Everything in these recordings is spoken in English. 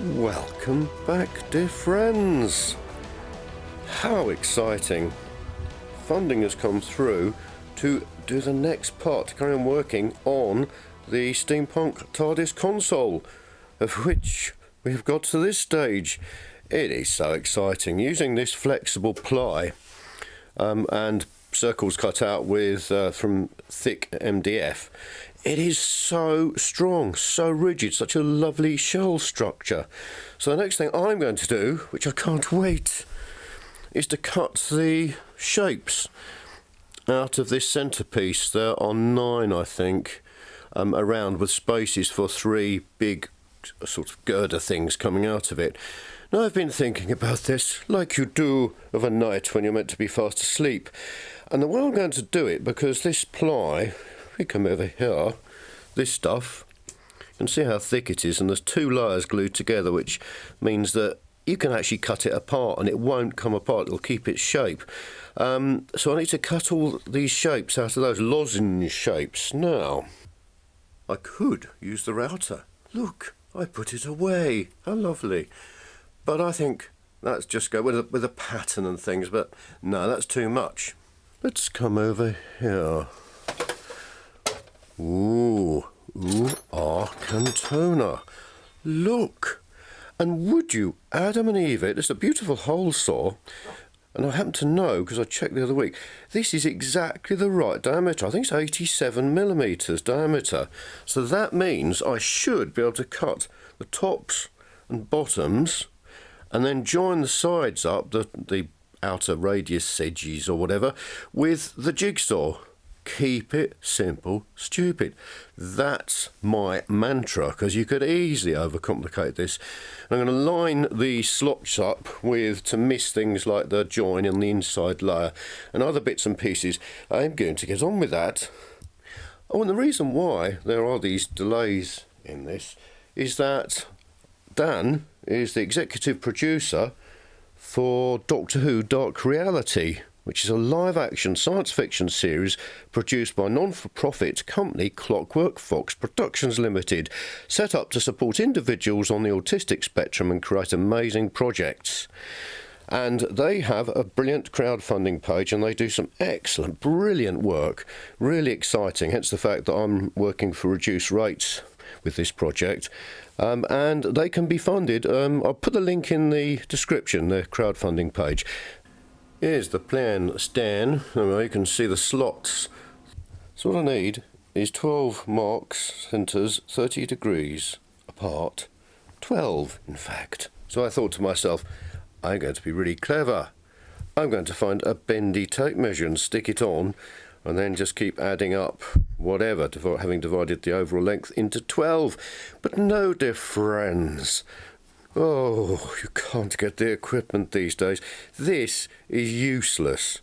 Welcome back, dear friends. How exciting. Funding has come through to do the next part, to carry on working on the Steampunk Tardis Console, of which we've got to this stage. It is so exciting, using this flexible ply and circles cut out with from thick MDF. It is so strong, so rigid, such a lovely shell structure. So the next thing I'm going to do, which I can't wait, is to cut the shapes out of this centrepiece. There are 9, I think, around, with spaces for 3 big sort of girder things coming out of it. Now, I've been thinking about this, like you do of a night when you're meant to be fast asleep. And the way I'm going to do it, because this ply, if we come over here, this stuff, you can see how thick it is, and there's 2 layers glued together, which means that you can actually cut it apart and it won't come apart, it'll keep its shape. So I need to cut all these shapes out of those lozenge shapes. Now, I could use the router. Look, I put it away. How lovely. But I think that's just go with a pattern and things, but no, that's too much. Let's come over here. Ooh, Arcantona. Look. And would you, Adam and Eve, it's a beautiful hole saw. And I happen to know, because I checked the other week, this is exactly the right diameter. I think it's 87 millimetres diameter. So that means I should be able to cut the tops and bottoms and then join the sides up, the outer radius edges or whatever, with the jigsaw. Keep it simple, stupid. That's my mantra, because you could easily overcomplicate this. I'm going to line the slots up to miss things like the join on the inside layer and other bits and pieces. I'm going to get on with that. Oh, and the reason why there are these delays in this is that Dan is the executive producer for Doctor Who Dark Reality, which is a live-action science fiction series produced by non-for-profit company Clockwork-Fox-Productions Ltd, set up to support individuals on the autistic spectrum and create amazing projects. And they have a brilliant crowdfunding page, and they do some excellent, brilliant work, really exciting, hence the fact that I'm working for reduced rates with this project. And they can be funded. I'll put the link in the description, the crowdfunding page. Here's the plan, Stan. You can see the slots. So what I need is 12 marks, centres, 30 degrees apart. 12, in fact. So I thought to myself, I'm going to be really clever. I'm going to find a bendy tape measure and stick it on, and then just keep adding up whatever, having divided the overall length into 12. But no, dear friends. Oh, you can't get the equipment these days. This is useless.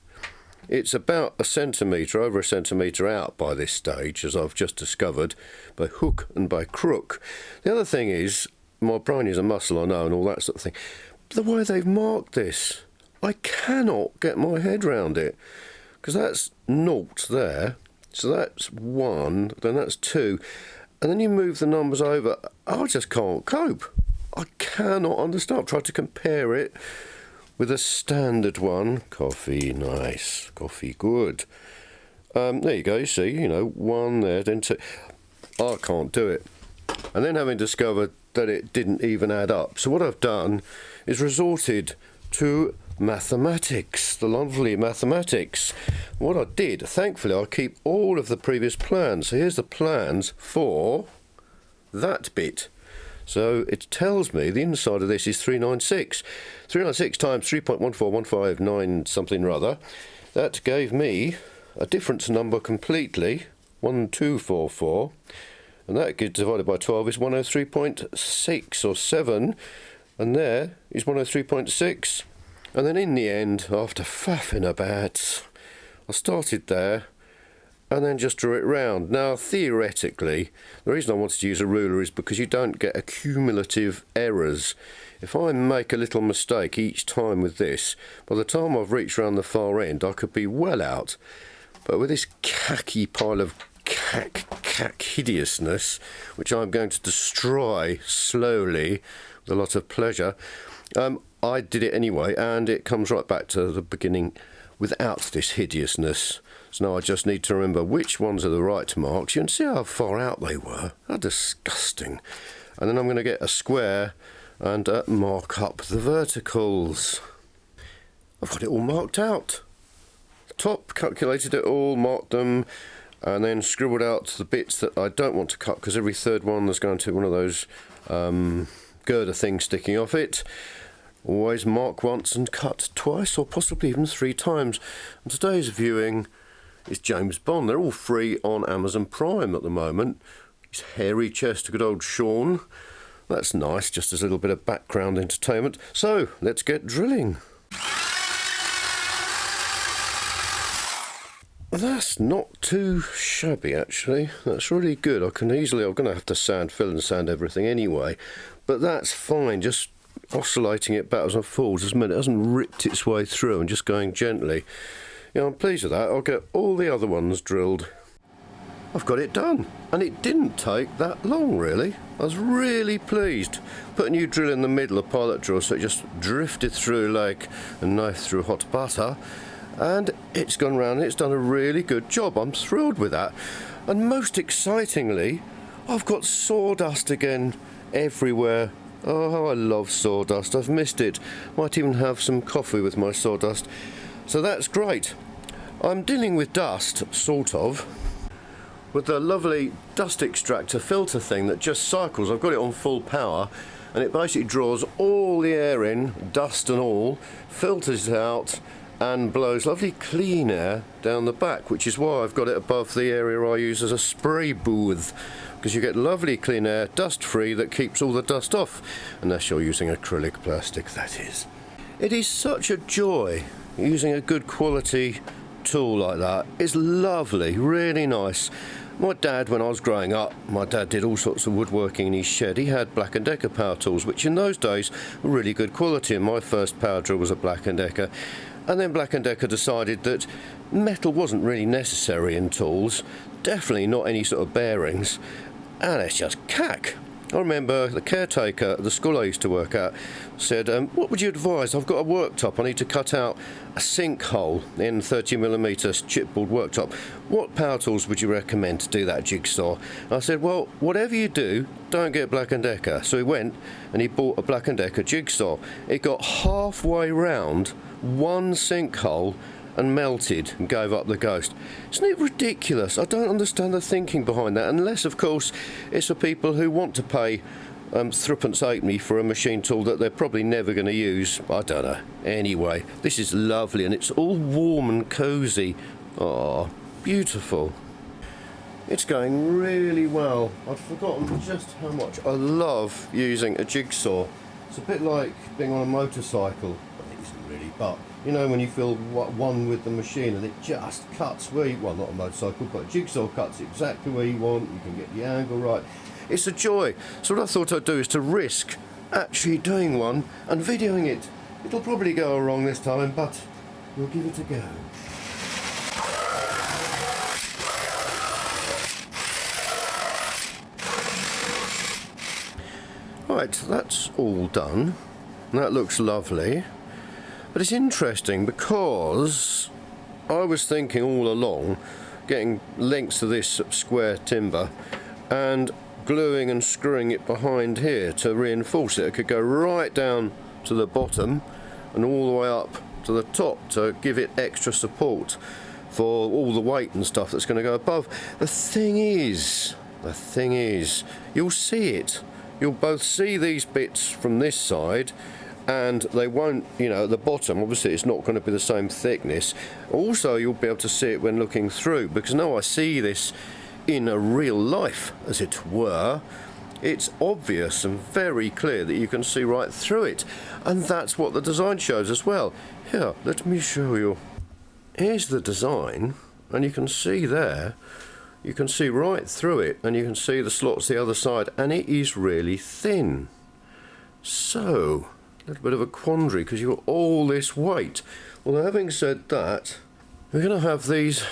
It's about a centimetre, over a centimetre out by this stage, as I've just discovered, by hook and by crook. The other thing is, my brain is a muscle, I know, and all that sort of thing. But the way they've marked this, I cannot get my head round it. Because that's 0 there, so that's 1, then that's 2, and then you move the numbers over. I just can't cope. I cannot understand. I've tried to compare it with a standard one. Coffee, nice. Coffee, good. There you go, you see, 1 there, then 2. I can't do it. And then having discovered that it didn't even add up. So what I've done is resorted to mathematics, the lovely mathematics. What I did, thankfully, I keep all of the previous plans. So here's the plans for that bit. So it tells me the inside of this is 396. 396 times 3.14159 something or other. That gave me a difference number completely, 1244. And that gets divided by 12 is 103.6 or 7. And there is 103.6. And then in the end, after faffing about, I started there and then just drew it round. Now, theoretically, the reason I wanted to use a ruler is because you don't get accumulative errors. If I make a little mistake each time with this, by the time I've reached around the far end, I could be well out. But with this khaki pile of cack hideousness, which I'm going to destroy slowly with a lot of pleasure. I did it anyway, and it comes right back to the beginning without this hideousness. So now I just need to remember which ones are the right marks. You can see how far out they were. How disgusting. And then I'm going to get a square and mark up the verticals. I've got it all marked out. Top, calculated it all, marked them, and then scribbled out the bits that I don't want to cut, because every third one there's going to be one of those girder things sticking off it. Always mark once and cut twice, or possibly even 3 times. And today's viewing is James Bond. They're all free on Amazon Prime at the moment. His hairy chest, good old Sean. That's nice, just as a little bit of background entertainment. So, let's get drilling. That's not too shabby, actually. That's really good. I'm going to have to fill and sand everything anyway. But that's fine, just oscillating it backwards and forwards as it hasn't ripped its way through, and just going gently. Yeah, I'm pleased with that. I'll get all the other ones drilled. I've got it done, and it didn't take that long, really. I was really pleased. Put a new drill in the middle, a pilot drill, so it just drifted through like a knife through hot butter, and it's gone round and it's done a really good job. I'm thrilled with that. And most excitingly, I've got sawdust again everywhere. Oh, how I love sawdust. I've missed it. Might even have some coffee with my sawdust. So that's great. I'm dealing with dust, sort of, with the lovely dust extractor filter thing that just cycles. I've got it on full power, and it basically draws all the air in, dust and all, filters it out, and blows lovely clean air down the back, which is why I've got it above the area I use as a spray booth, because you get lovely clean air, dust-free, that keeps all the dust off, unless you're using acrylic plastic, that is. It is such a joy using a good quality tool like that. It's lovely, really nice. My dad, when I was growing up, my dad did all sorts of woodworking in his shed. He had Black & Decker power tools, which in those days were really good quality, and my first power drill was a Black & Decker. And then Black & Decker decided that metal wasn't really necessary in tools, definitely not any sort of bearings, and it's just cack. I remember the caretaker at the school I used to work at said, what would you advise? I've got a worktop, I need to cut out a sinkhole in 30mm chipboard worktop. What power tools would you recommend to do that jigsaw? And I said, well, whatever you do, don't get Black & Decker. So he went and he bought a Black & Decker jigsaw. It got halfway round one sinkhole and melted and gave up the ghost. Isn't it ridiculous? I don't understand the thinking behind that, unless of course it's for people who want to pay threepence halfpenny for a machine tool that they're probably never going to use. I don't know. Anyway, this is lovely, and it's all warm and cosy. Oh, beautiful. It's going really well. I'd forgotten just how much I love using a jigsaw. It's a bit like being on a motorcycle. It isn't really, but you know, when you feel one with the machine and it just cuts where you, well, not a motorcycle, but a jigsaw cuts exactly where you want, you can get the angle right. It's a joy. So what I thought I'd do is to risk actually doing one and videoing it. It'll probably go wrong this time, but we'll give it a go. Right, that's all done. That looks lovely. But it's interesting because I was thinking all along getting lengths of this square timber and gluing and screwing it behind here to reinforce it. It could go right down to the bottom and all the way up to the top to give it extra support for all the weight and stuff that's going to go above. The thing is, you'll see it. You'll both see these bits from this side, and they won't, you know, at the bottom, obviously it's not going to be the same thickness. Also, you'll be able to see it when looking through, because now I see this in a real life, as it were. It's obvious and very clear that you can see right through it, and that's what the design shows as well. Here, let me show you. Here's the design, and you can see there, you can see right through it, and you can see the slots the other side, and it is really thin. So, a little bit of a quandary, because you've got all this weight. Well, having said that, we're going to have these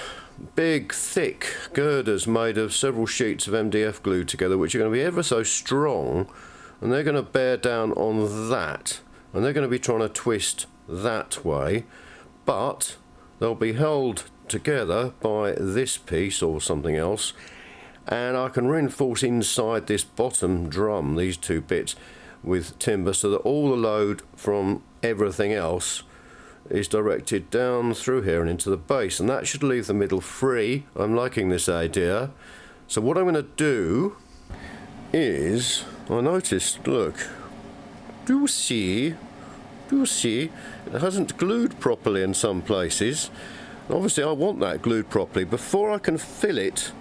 big, thick girders made of several sheets of MDF glued together, which are going to be ever so strong, and they're going to bear down on that, and they're going to be trying to twist that way, but they'll be held together by this piece or something else, and I can reinforce inside this bottom drum, these two bits, with timber, so that all the load from everything else is directed down through here and into the base, and that should leave the middle free. I'm liking this idea. So what I'm going to do is, I noticed, look, do you see, it hasn't glued properly in some places. Obviously I want that glued properly. Before I can fill it,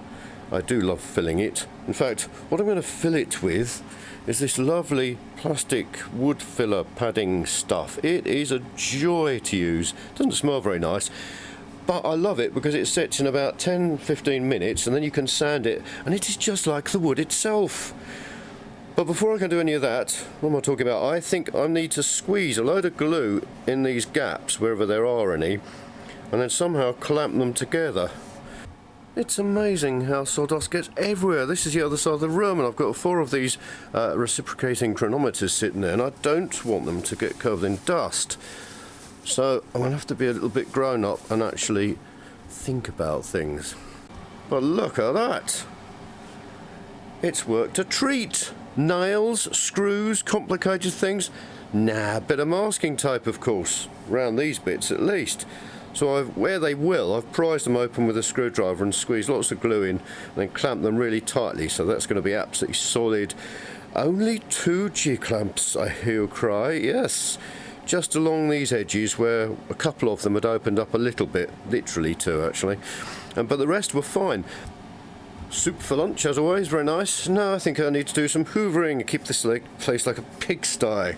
I do love filling it. In fact, what I'm going to fill it with is this lovely plastic wood filler padding stuff. It is a joy to use. It doesn't smell very nice, but I love it because it sets in about 10-15 minutes, and then you can sand it, and it is just like the wood itself. But before I can do any of that, what am I talking about? I think I need to squeeze a load of glue in these gaps, wherever there are any, and then somehow clamp them together. It's amazing how sawdust gets everywhere. This is the other side of the room, and I've got 4 of these reciprocating chronometers sitting there, and I don't want them to get covered in dust. So I'm going to have to be a little bit grown up and actually think about things. But look at that. It's worked a treat. Nails, screws, complicated things. Nah, a bit of masking tape, of course, round these bits at least. So where they will, I've prized them open with a screwdriver and squeezed lots of glue in, and then clamped them really tightly, so that's going to be absolutely solid. Only 2 G-clamps, I hear you cry, yes. Just along these edges where a couple of them had opened up a little bit, literally 2 actually, but the rest were fine. Soup for lunch, as always, very nice. Now I think I need to do some hoovering, keep this place like a pigsty.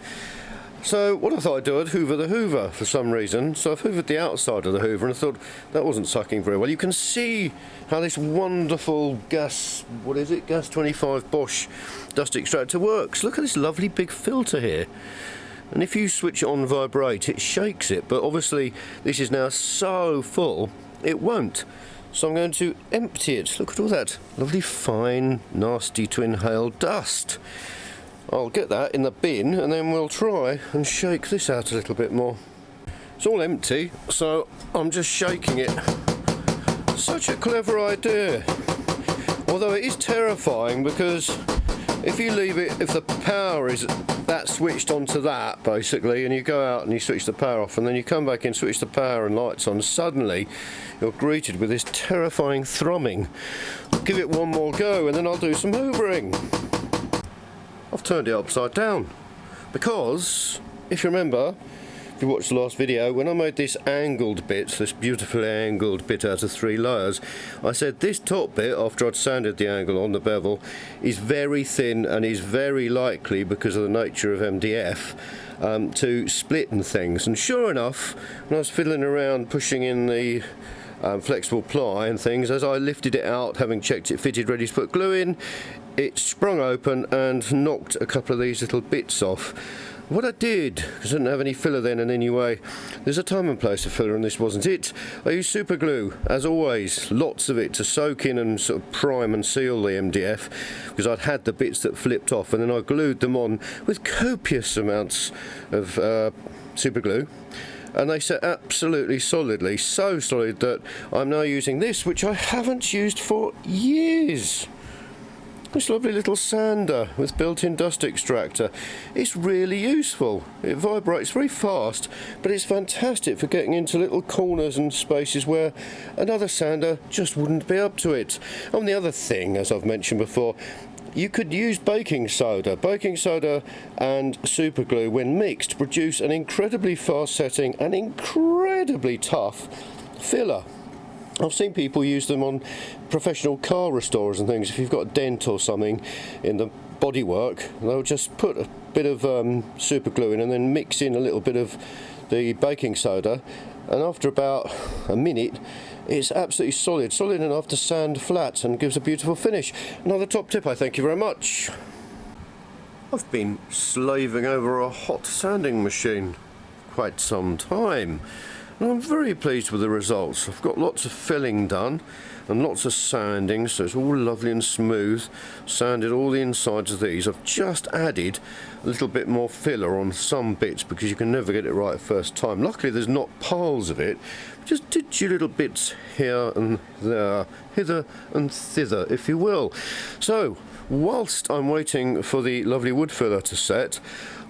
So what I thought I'd do, I'd hoover the hoover for some reason. So I've hoovered the outside of the hoover, and I thought that wasn't sucking very well. You can see how this wonderful gas 25 Bosch dust extractor works. Look at this lovely big filter here. And if you switch it on vibrate, it shakes it, but obviously this is now so full, it won't. So I'm going to empty it. Look at all that lovely fine, nasty to inhale dust. I'll get that in the bin, and then we'll try and shake this out a little bit more. It's all empty, so I'm just shaking it. Such a clever idea. Although it is terrifying, because if you leave it, if the power is that switched onto that basically, and you go out and you switch the power off, and then you come back in, switch the power and lights on, suddenly you're greeted with this terrifying thrumming. I'll give it one more go, and then I'll do some hoovering. I've turned it upside down because, if you remember, if you watched the last video, when I made this angled bit, this beautifully angled bit out of 3 layers, I said this top bit, after I'd sanded the angle on the bevel, is very thin and is very likely, because of the nature of MDF, to split and things. And sure enough, when I was fiddling around pushing in the flexible ply and things, as I lifted it out, having checked it fitted ready to put glue in, it sprung open and knocked a couple of these little bits off. What I did, because I didn't have any filler then, and anyway, there's a time and place for filler, and this wasn't it. I used super glue, as always, lots of it, to soak in and sort of prime and seal the MDF, because I'd had the bits that flipped off, and then I glued them on with copious amounts of super glue. And they set absolutely solidly, so solid that I'm now using this, which I haven't used for years. This lovely little sander with built-in dust extractor. It's really useful. It vibrates very fast, but it's fantastic for getting into little corners and spaces where another sander just wouldn't be up to it. And the other thing, as I've mentioned before, you could use baking soda. Baking soda and super glue, when mixed, produce an incredibly fast-setting and incredibly tough filler. I've seen people use them on professional car restorers and things. If you've got a dent or something in the bodywork, they'll just put a bit of super glue in and then mix in a little bit of the baking soda, and after about a minute it's absolutely solid enough to sand flat and gives a beautiful finish. Another top tip, I thank you very much. I've been slaving over a hot sanding machine quite some time. And I'm very pleased with the results. I've got lots of filling done and lots of sanding, so it's all lovely and smooth. Sanded all the insides of these. I've just added a little bit more filler on some bits because you can never get it right first time. Luckily there's not piles of it. Just did your little bits here and there, hither and thither, if you will. So, whilst I'm waiting for the lovely wood filler to set,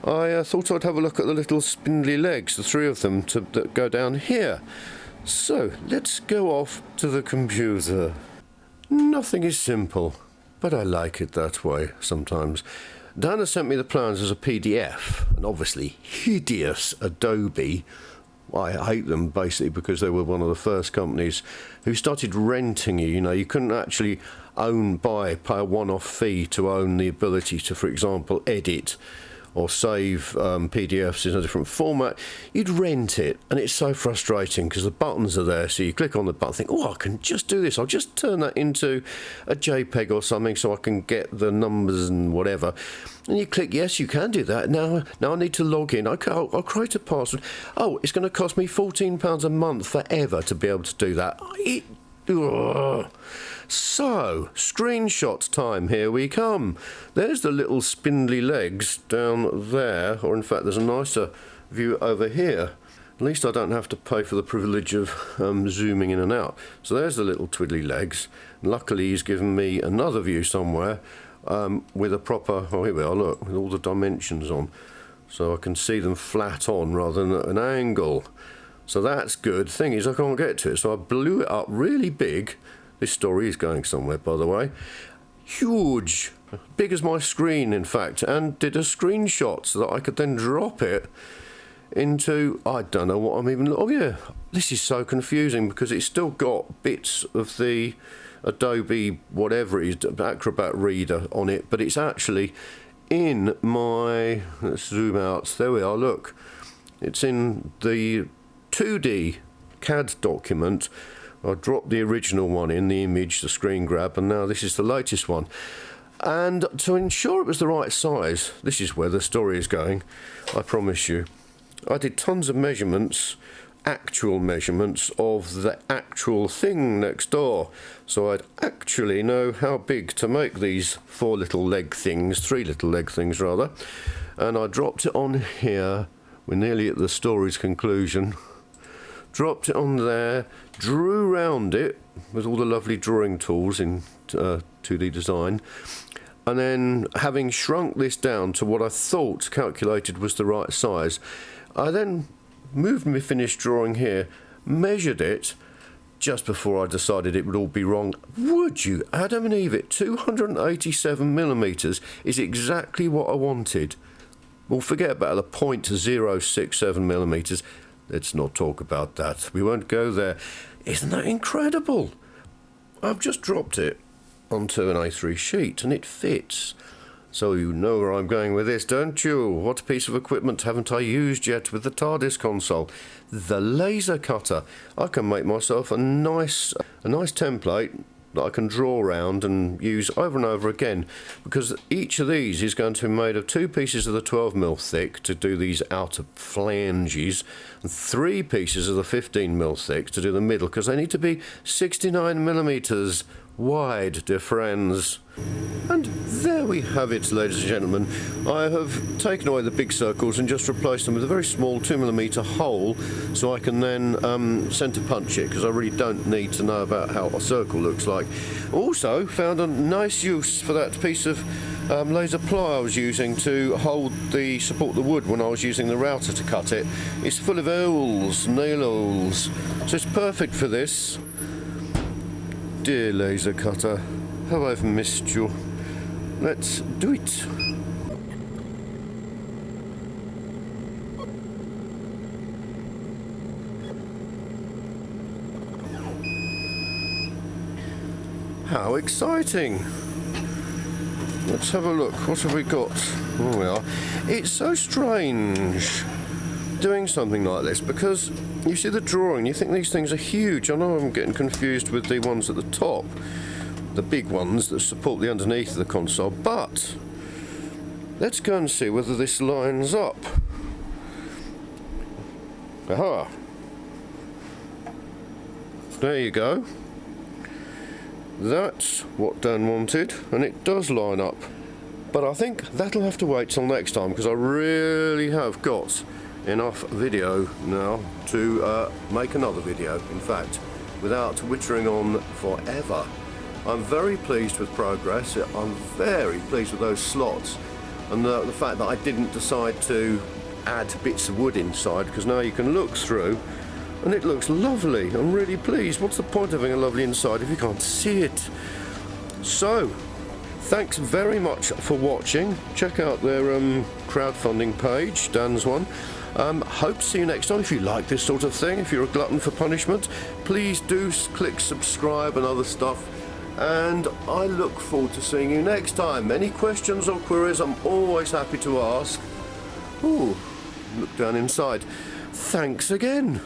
I thought I'd have a look at the little spindly legs, the three of them, that go down here. So, let's go off to the computer. Nothing is simple, but I like it that way sometimes. Dana sent me the plans as a PDF, and obviously hideous Adobe. I hate them basically because they were one of the first companies who started renting you. You know, you couldn't actually pay a one-off fee to own the ability to, for example, edit or save PDFs in a different format. You'd rent it, and it's so frustrating because the buttons are there, so you click on the button, think, oh, I can just do this. I'll just turn that into a JPEG or something so I can get the numbers and whatever. And you click, yes, you can do that. Now I need to log in. I'll create a password. Oh, it's going to cost me £14 a month forever to be able to do that. So, screenshot time, here we come. There's the little spindly legs down there, or in fact there's a nicer view over here. At least I don't have to pay for the privilege of zooming in and out. So there's the little twiddly legs. Luckily he's given me another view somewhere with a proper, oh here we are, look, with all the dimensions on. So I can see them flat on rather than at an angle. So that's good. Thing is, I can't get to it, so I blew it up really big. This story is going somewhere, by the way. Huge. Big as my screen, in fact, and did a screenshot so that I could then drop it into, I don't know what I'm even, oh yeah, this is so confusing because it's still got bits of the Adobe, whatever it is, Acrobat Reader on it, but it's actually in my, let's zoom out, there we are, look. It's in the 2D CAD document. I dropped the original one in, the image, the screen grab, and now this is the latest one. And to ensure it was the right size, this is where the story is going, I promise you. I did tons of measurements, actual measurements of the actual thing next door. So I'd actually know how big to make these three little leg things rather. And I dropped it on here. We're nearly at the story's conclusion. Dropped it on there, drew round it with all the lovely drawing tools in 2D design, and then having shrunk this down to what I thought calculated was the right size, I then moved my finished drawing here, measured it just before I decided it would all be wrong. Would you, Adam and Eve, it 287mm is exactly what I wanted. Well, forget about the 0.067mm. Let's not talk about that. We won't go there. Isn't that incredible? I've just dropped it onto an A3 sheet and it fits. So you know where I'm going with this, don't you? What piece of equipment haven't I used yet with the TARDIS console? The laser cutter. I can make myself a nice template that I can draw around and use over and over again, because each of these is going to be made of 2 pieces of the 12mm thick to do these outer flanges and 3 pieces of the 15mm thick to do the middle, because they need to be 69mm wide, dear friends. And there we have it, ladies and gentlemen. I have taken away the big circles and just replaced them with a very small 2mm hole, so I can then centre punch it, because I really don't need to know about how a circle looks like. Also found a nice use for that piece of laser ply I was using to support the wood when I was using the router to cut it. It's full of holes, nail holes, so it's perfect for this. Dear laser cutter, how I've missed you. Let's do it. How exciting. Let's have a look. What have we got? Here we are. It's so strange doing something like this, because you see the drawing, you think these things are huge. I know I'm getting confused with the ones at the top, the big ones that support the underneath of the console, but let's go and see whether this lines up. Aha! there you go. That's what Dan wanted, and it does line up. But I think that'll have to wait till next time, because I really have got enough video now to make another video, in fact, without wittering on forever. I'm very pleased with progress. I'm very pleased with those slots, and the fact that I didn't decide to add bits of wood inside, because now you can look through and it looks lovely. I'm really pleased. What's the point of having a lovely inside if you can't see it? So thanks very much for watching. Check out their crowdfunding page, Dan's one. Hope to see you next time. If you like this sort of thing, if you're a glutton for punishment, please do click subscribe and other stuff, and I look forward to seeing you next time. Any questions or queries, I'm always happy to ask. Ooh, look down inside. Thanks again.